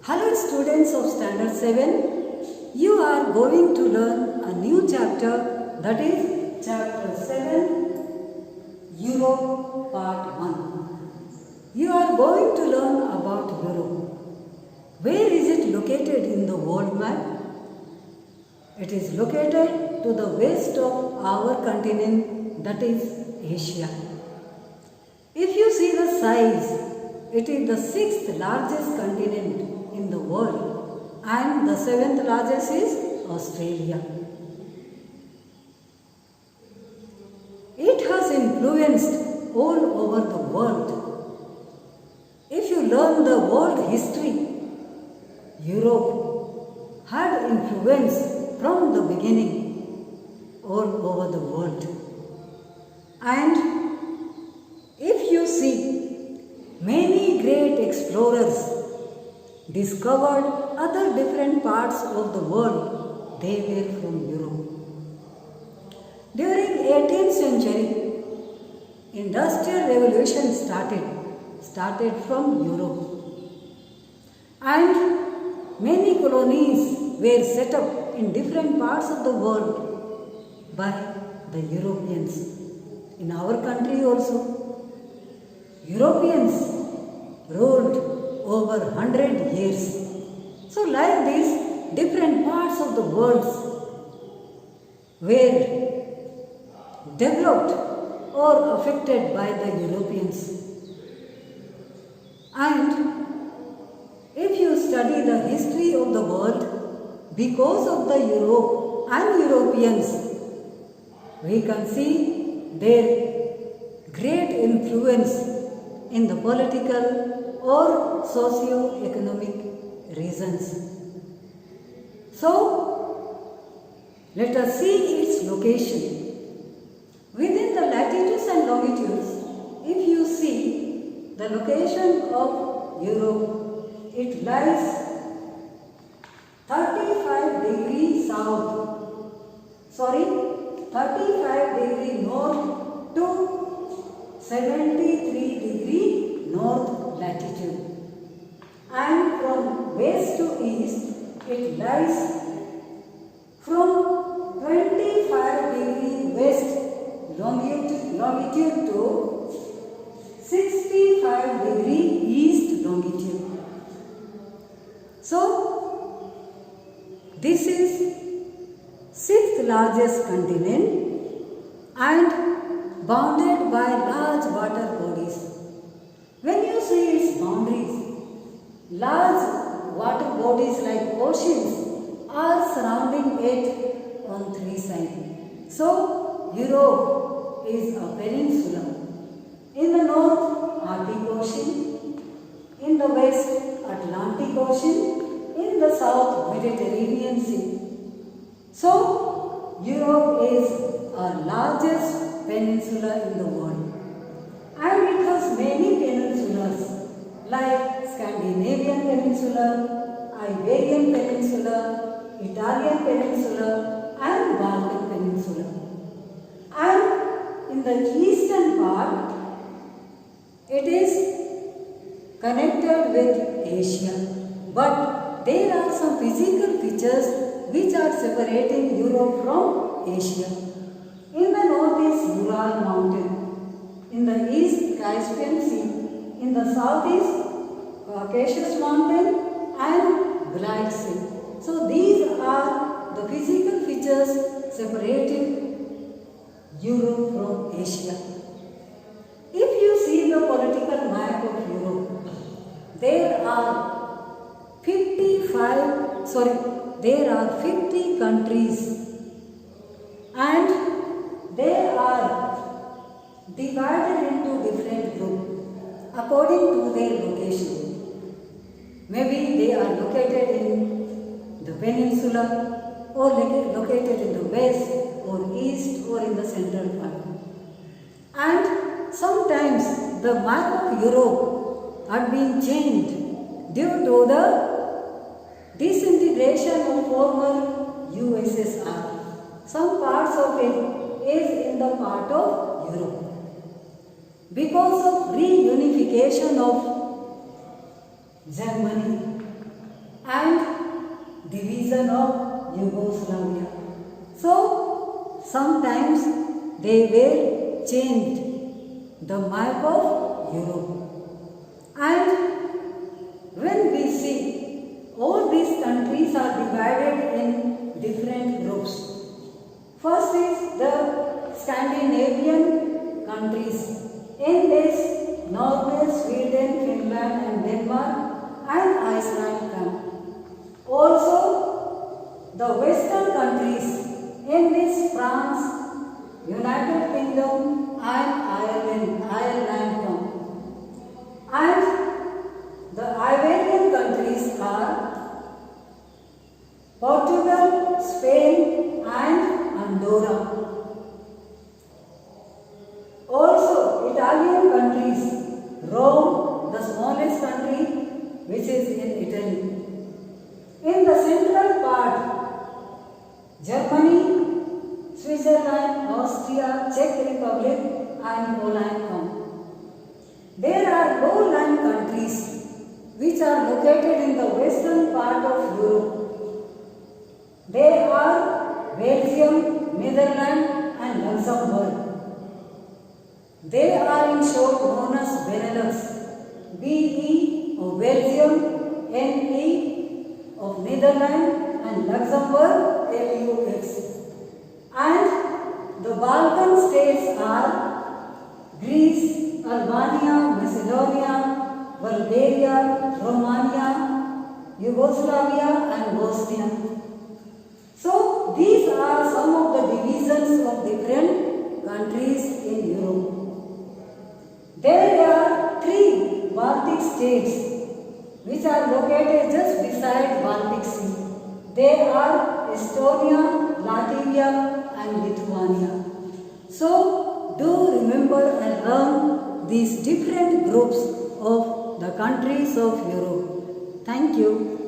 Hello students of Standard 7. You are going to learn a new chapter, that is chapter 7, Europe part 1. You are going to learn about Europe. Where is it located in the world map? It is located to the west of our continent, that is Asia. If you see the size, it is the 6th largest continent in the world and the 7th largest is Australia. It has influenced all over the world. If you learn the world history, Europe had influence from the beginning all over the world. And if you see, many great explorers discovered other different parts of the world. They were from Europe. During 18th century, Industrial Revolution started from Europe. And many colonies were set up in different parts of the world by the Europeans. In our country also, Europeans ruled over 100 years. So like this, different parts of the world were developed or affected by the Europeans. And if you study the history of the world, because of the Europe and Europeans, we can see their great influence in the political or socio-economic reasons. So, let us see its location. Within the latitudes and longitudes, if you see the location of Europe, it lies 35 degrees north to 73 degree north latitude, and from west to east it lies from 25 degree west longitude to 65 degree east longitude. So this is 6th largest continent and bounded by large water bodies. When you see its boundaries, large water bodies like oceans are surrounding it on 3 sides. So, Europe is a peninsula. In the north, Arctic Ocean. In the west, Atlantic Ocean. In the south, Mediterranean Sea. So, Europe is our largest peninsula in the world. And it has many peninsulas like Scandinavian Peninsula, Iberian Peninsula, Italian Peninsula and Balkan Peninsula. And in the eastern part, it is connected with Asia. But there are some physical features which are separating Europe from Asia. In the north is Ural Mountain. In the east, Caspian Sea. In the south is Caucasus Mountain and Black Sea. So these are the physical features separating Europe from Asia. If you see the political map of Europe, there are 50 countries and they are divided into different groups according to their location. Maybe they are located in the peninsula or located in the west or east or in the central part. And sometimes the map of Europe had been changed due to the disintegration of former USSR. Some parts of it is in the part of Europe. Because of reunification of Germany division of Yugoslavia. So, sometimes they were changed the map of Europe. And when we see all these countries are divided in different groups. First is the Scandinavian countries. In this, Norway, Sweden, Finland and Denmark and Iceland come. Also, the Western countries, in this France, United Kingdom and Ireland come. And the Iberian countries are Portugal, Spain and Andorra. Also, Italian countries, Rome, the smallest country, which is in Italy. In the central part, Germany, Switzerland, Austria, Czech Republic and Poland come. There are lowland countries which are located in the western part of Europe. They are Belgium, Netherlands and Luxembourg. They are in short known as Benelux. BE of Belgium, NE of Netherlands and Luxembourg, LUX. And the Balkan states are Greece, Albania, Macedonia, Bulgaria, Romania, Yugoslavia and Bosnia. So these are some of the divisions of different countries in Europe. There are 3 Baltic states which are located just beside Baltic Sea. They are Estonia, Latvia and Lithuania. So do remember and learn these different groups of the countries of Europe. Thank you.